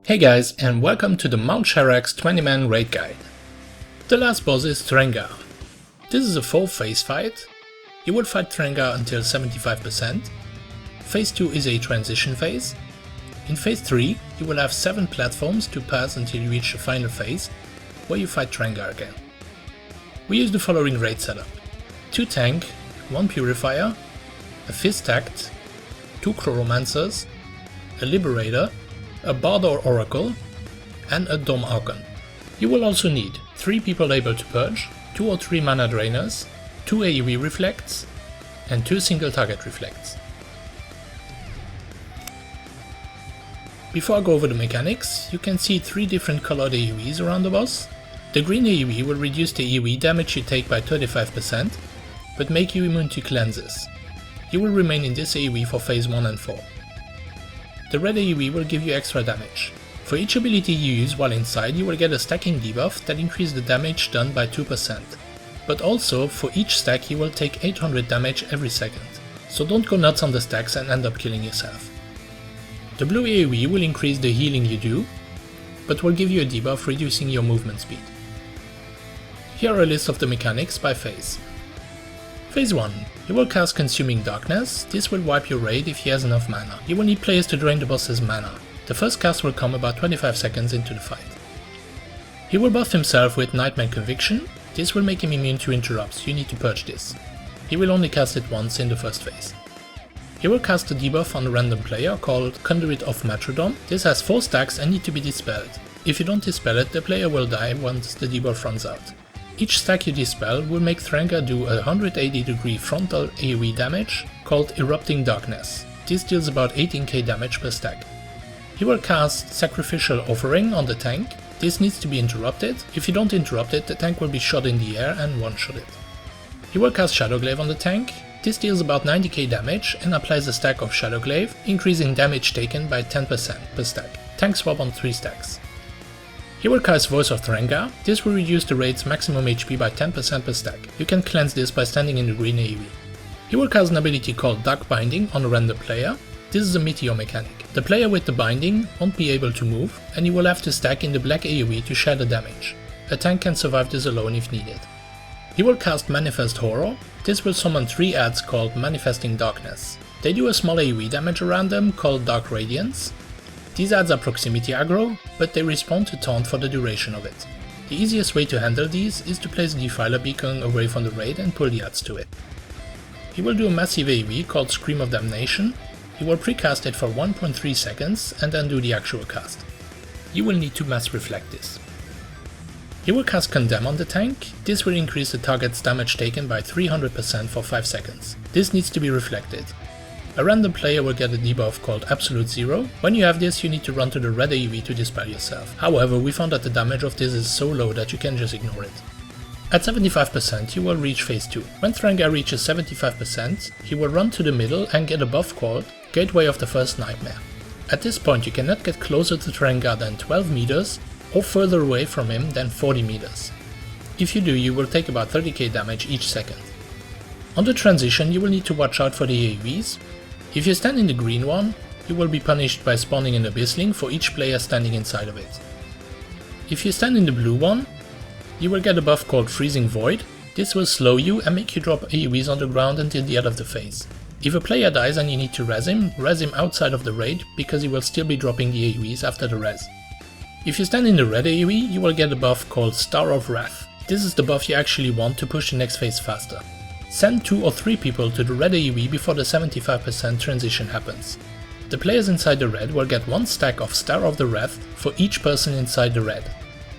Hey guys, and welcome to the Mount Sharax 20-man raid guide. The last boss is Threngar. This is a 4-phase fight. You will fight Threngar until 75%. Phase 2 is a transition phase. In phase 3, you will have 7 platforms to pass until you reach the final phase, where you fight Threngar again. We use the following raid setup: 2 tank, 1 purifier, a fist act, 2 chronomancers, a liberator, a bard or oracle, and a dome archon. You will also need 3 people able to purge, 2 or 3 mana drainers, 2 AoE reflects, and 2 single target reflects. Before I go over the mechanics, you can see 3 different colored AoEs around the boss. The green AoE will reduce the AoE damage you take by 35%, but make you immune to cleanses. You will remain in this AoE for phase 1 and 4. The red AoE will give you extra damage. For each ability you use while inside, you will get a stacking debuff that increases the damage done by 2%. But also, for each stack you will take 800 damage every second, so don't go nuts on the stacks and end up killing yourself. The blue AoE will increase the healing you do, but will give you a debuff reducing your movement speed. Here are a list of the mechanics by phase. Phase 1. You will cast Consuming Darkness. This will wipe your raid if he has enough mana. You will need players to drain the boss's mana. The first cast will come about 25 seconds into the fight. He will buff himself with Nightmare Conviction. This will make him immune to interrupts. You need to purge this. He will only cast it once in the first phase. He will cast a debuff on a random player called Conduit of Martodraum. This has 4 stacks and need to be dispelled. If you don't dispel it, the player will die once the debuff runs out. Each stack you dispel will make Threngar do a 180-degree frontal AoE damage called Erupting Darkness. This deals about 18k damage per stack. He will cast Sacrificial Offering on the tank. This needs to be interrupted. If you don't interrupt it, the tank will be shot in the air and one-shot it. He will cast Shadowglaive on the tank. This deals about 90k damage and applies a stack of Shadowglaive, increasing damage taken by 10% per stack. Tank swap on 3 stacks. He will cast Voice of Threngar. This will reduce the raid's maximum HP by 10% per stack. You can cleanse this by standing in the green AoE. He will cast an ability called Dark Binding on a random player. This is a meteor mechanic. The player with the binding won't be able to move, and you will have to stack in the black AoE to share the damage. A tank can survive this alone if needed. He will cast Manifest Horror. This will summon 3 adds called Manifesting Darkness. They do a small AoE damage around them called Dark Radiance. These adds are proximity aggro, but they respawn to taunt for the duration of it. The easiest way to handle these is to place a Defiler Beacon away from the raid and pull the adds to it. He will do a massive AoE called Scream of Damnation. He will precast it for 1.3 seconds and then do the actual cast. You will need to mass reflect this. He will cast Condemn on the tank. This will increase the target's damage taken by 300% for 5 seconds. This needs to be reflected. A random player will get a debuff called Absolute Zero. When you have this, you need to run to the red AoE to dispel yourself. However, we found that the damage of this is so low that you can just ignore it. At 75%, you will reach phase 2. When Threngar reaches 75%, he will run to the middle and get a buff called Gateway of the First Nightmare. At this point, you cannot get closer to Threngar than 12 meters or further away from him than 40 meters. If you do, you will take about 30k damage each second. On the transition, you will need to watch out for the AoEs. If you stand in the green one, you will be punished by spawning an Abyssling for each player standing inside of it. If you stand in the blue one, you will get a buff called Freezing Void. This will slow you and make you drop AoEs on the ground until the end of the phase. If a player dies and you need to res him outside of the raid because he will still be dropping the AoEs after the res. If you stand in the red AoE, you will get a buff called Star of Wrath. This is the buff you actually want to push the next phase faster. Send 2 or 3 people to the red AoE before the 75% transition happens. The players inside the red will get 1 stack of Star of the Wrath for each person inside the red.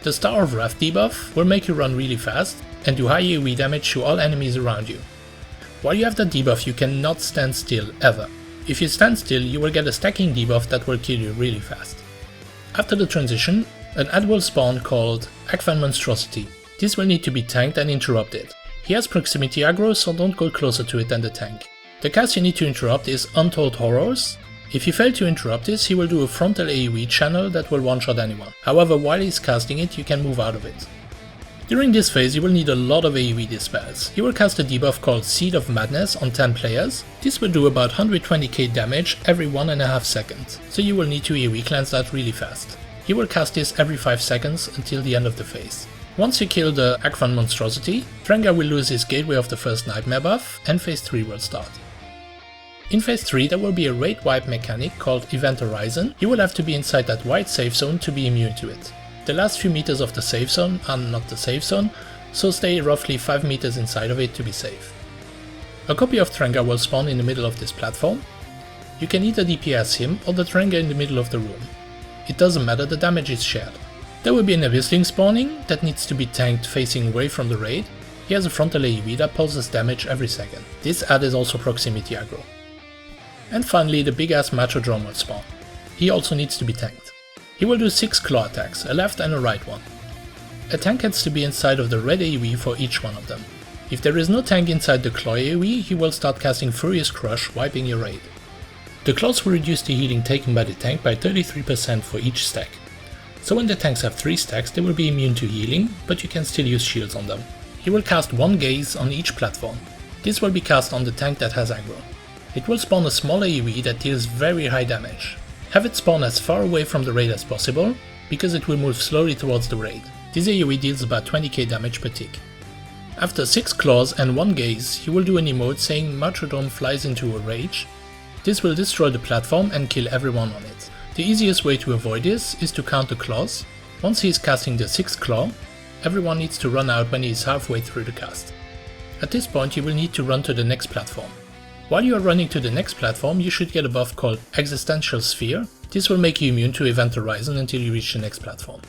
The Star of Wrath debuff will make you run really fast and do high AoE damage to all enemies around you. While you have that debuff, you cannot stand still ever. If you stand still, you will get a stacking debuff that will kill you really fast. After the transition, an ad will spawn called Akvan Monstrosity. This will need to be tanked and interrupted. He has proximity aggro, so don't go closer to it than the tank. The cast you need to interrupt is Untold Horrors. If you fail to interrupt this, he will do a frontal AoE channel that will one-shot anyone. However, while he's casting it, you can move out of it. During this phase, you will need a lot of AoE dispels. He will cast a debuff called Seed of Madness on 10 players. This will do about 120k damage every 1.5 seconds, so you will need to AoE cleanse that really fast. He will cast this every 5 seconds until the end of the phase. Once you kill the Akvan Monstrosity, Threngar will lose his Gateway of the First Nightmare buff and phase 3 will start. In phase 3 there will be a raid wipe mechanic called Event Horizon. You will have to be inside that white safe zone to be immune to it. The last few meters of the safe zone are not the safe zone, so stay roughly 5 meters inside of it to be safe. A copy of Threngar will spawn in the middle of this platform. You can either DPS him or the Threngar in the middle of the room. It doesn't matter, the damage is shared. There will be an Abyssling spawning that needs to be tanked facing away from the raid. He has a frontal AoE that pulses damage every second. This ad is also proximity aggro. And finally the big ass Martodraum will spawn. He also needs to be tanked. He will do 6 claw attacks, a left and a right one. A tank has to be inside of the red AoE for each one of them. If there is no tank inside the claw AoE, he will start casting Furious Crush, wiping your raid. The claws will reduce the healing taken by the tank by 33% for each stack. So when the tanks have 3 stacks, they will be immune to healing, but you can still use shields on them. He will cast 1 gaze on each platform. This will be cast on the tank that has aggro. It will spawn a small AoE that deals very high damage. Have it spawn as far away from the raid as possible, because it will move slowly towards the raid. This AoE deals about 20k damage per tick. After 6 claws and 1 gaze, he will do an emote saying Martodraum flies into a rage. This will destroy the platform and kill everyone on it. The easiest way to avoid this is to count the claws. Once he is casting the 6th claw, everyone needs to run out when he is halfway through the cast. At this point you will need to run to the next platform. While you are running to the next platform, you should get a buff called Existential Sphere. This will make you immune to Event Horizon until you reach the next platform.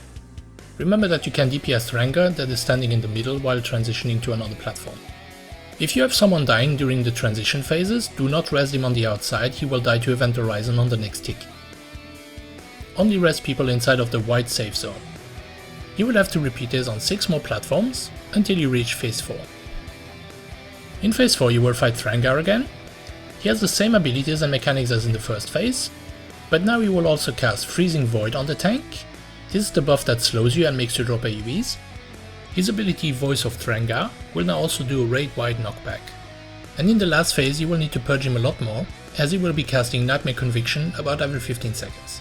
Remember that you can DPS Threngar that is standing in the middle while transitioning to another platform. If you have someone dying during the transition phases, do not rest him on the outside, he will die to Event Horizon on the next tick. Only rest people inside of the white safe zone. You will have to repeat this on 6 more platforms until you reach phase 4. In phase 4 you will fight Threngar again. He has the same abilities and mechanics as in the first phase, but now he will also cast Freezing Void on the tank. This is the buff that slows you and makes you drop AoEs. His ability Voice of Threngar will now also do a raid-wide knockback. And in the last phase you will need to purge him a lot more, as he will be casting Nightmare Conviction about every 15 seconds.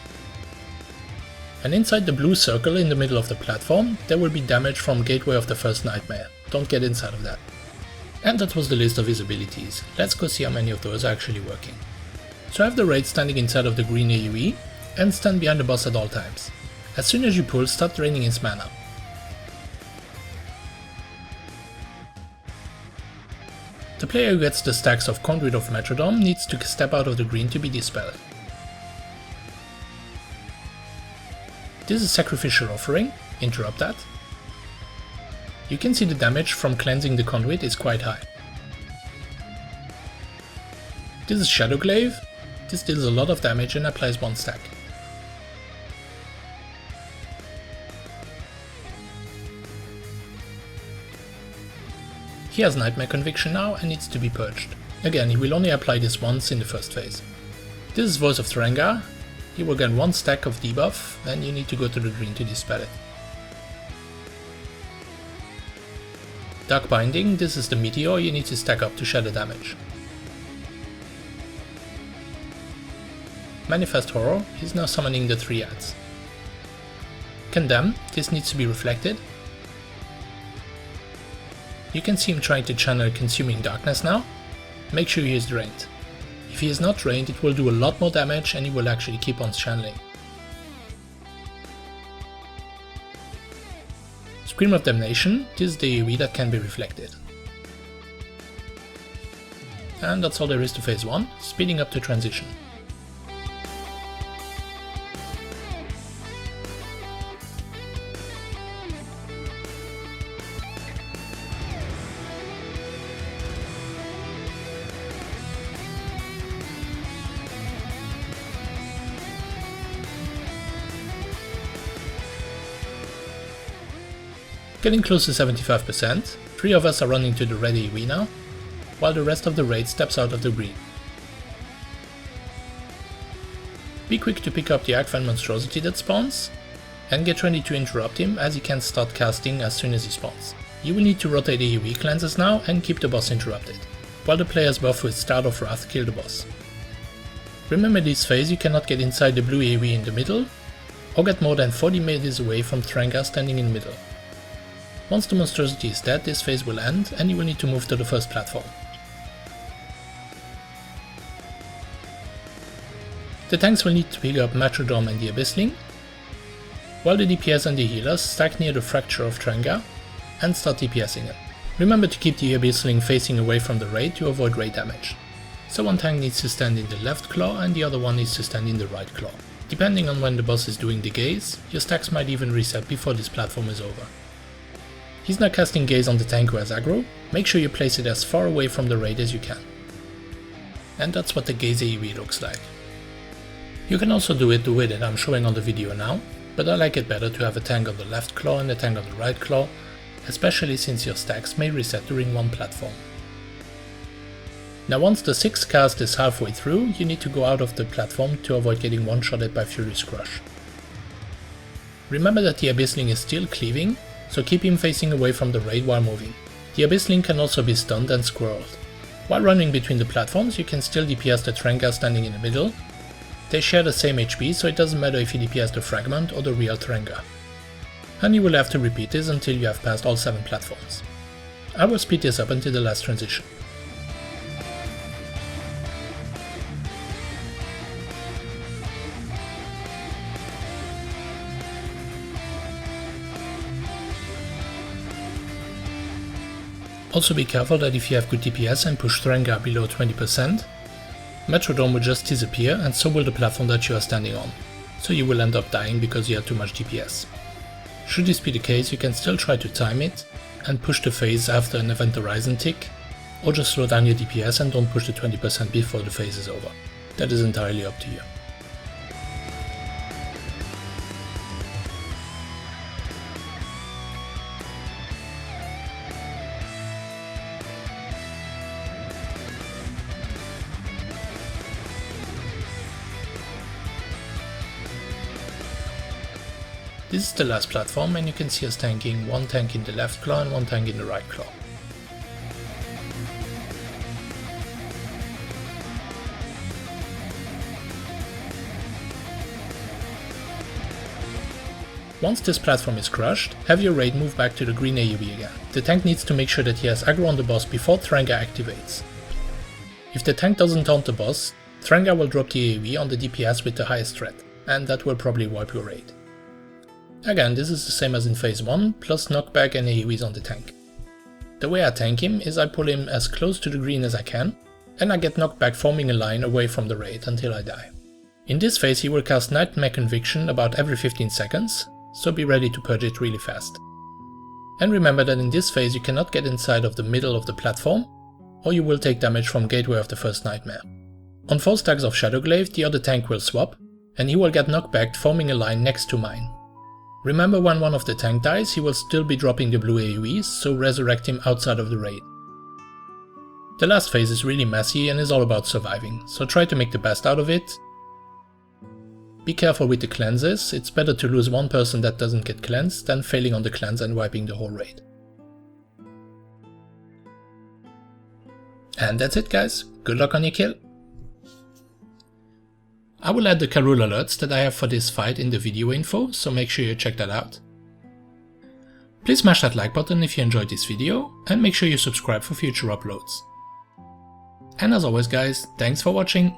And inside the blue circle in the middle of the platform, there will be damage from Gateway of the First Nightmare. Don't get inside of that. And that was the list of his abilities. Let's go see how many of those are actually working. So I have the raid standing inside of the green AoE, and stand behind the boss at all times. As soon as you pull, start draining his mana. The player who gets the stacks of Conduit of Martodraum needs to step out of the green to be dispelled. This is Sacrificial Offering, interrupt that. You can see the damage from cleansing the conduit is quite high. This is Shadowglaive, this deals a lot of damage and applies 1 stack. He has Nightmare Conviction now and needs to be purged. Again, he will only apply this once in the first phase. This is Voice of Threngar. He will get 1 stack of debuff, and you need to go to the green to dispel it. Dark Binding, this is the Meteor you need to stack up to shatter damage. Manifest Horror, he's now summoning the 3 ads. Condemn, this needs to be reflected. You can see him trying to channel Consuming Darkness now. Make sure he is drained. If he is not drained, it will do a lot more damage and he will actually keep on channeling. Scream of Damnation, this is the AoE that can be reflected. And that's all there is to phase 1, speeding up to transition. Getting close to 75%, 3 of us are running to the red AoE now, while the rest of the raid steps out of the green. Be quick to pick up the Akvan Monstrosity that spawns, and get ready to interrupt him as he can start casting as soon as he spawns. You will need to rotate AoE cleanses now and keep the boss interrupted, while the players buff with Start of Wrath kill the boss. Remember this phase you cannot get inside the blue AoE in the middle, or get more than 40 meters away from Threngar standing in the middle. Once the monstrosity is dead, this phase will end and you will need to move to the first platform. The tanks will need to pick up Martodraum and the Abyssling, while the DPS and the healers stack near the fracture of Threngar and start DPSing it. Remember to keep the Abyssling facing away from the raid to avoid raid damage. So one tank needs to stand in the left claw and the other one needs to stand in the right claw. Depending on when the boss is doing the gaze, your stacks might even reset before this platform is over. He's now casting gaze on the tank who has aggro, make sure you place it as far away from the raid as you can. And that's what the gaze AoE looks like. You can also do it the way that I'm showing on the video now, but I like it better to have a tank on the left claw and a tank on the right claw, especially since your stacks may reset during one platform. Now once the 6th cast is halfway through, you need to go out of the platform to avoid getting one-shotted by Furious Crush. Remember that the Abyssling is still cleaving, so keep him facing away from the raid while moving. The Abyssling can also be stunned and squirreled. While running between the platforms, you can still DPS the Threngar standing in the middle. They share the same HP, so it doesn't matter if you DPS the fragment or the real Threngar. And you will have to repeat this until you have passed all 7 platforms. I will speed this up until the last transition. Also be careful that if you have good DPS and push Threngar below 20%, Martodraum will just disappear and so will the platform that you are standing on, so you will end up dying because you had too much DPS. Should this be the case, you can still try to time it and push the phase after an event horizon tick, or just slow down your DPS and don't push the 20% before the phase is over. That is entirely up to you. This is the last platform and you can see us tanking one tank in the left claw and one tank in the right claw. Once this platform is crushed, have your raid move back to the green AoE again. The tank needs to make sure that he has aggro on the boss before Threngar activates. If the tank doesn't taunt the boss, Threngar will drop the AoE on the DPS with the highest threat, and that will probably wipe your raid. Again, this is the same as in phase 1, plus knockback and AoEs on the tank. The way I tank him is I pull him as close to the green as I can, and I get knocked back forming a line away from the raid until I die. In this phase he will cast Nightmare Conviction about every 15 seconds, so be ready to purge it really fast. And remember that in this phase you cannot get inside of the middle of the platform, or you will take damage from Gateway of the First Nightmare. On 4 stacks of Shadowglaive the other tank will swap, and he will get knocked back forming a line next to mine. Remember, when one of the tank dies, he will still be dropping the blue AoEs, so resurrect him outside of the raid. The last phase is really messy and is all about surviving, so try to make the best out of it. Be careful with the cleanses, it's better to lose one person that doesn't get cleansed than failing on the cleanse and wiping the whole raid. And that's it guys, good luck on your kill! I will add the Karul alerts that I have for this fight in the video info, so make sure you check that out. Please smash that like button if you enjoyed this video, and make sure you subscribe for future uploads. And as always guys, thanks for watching!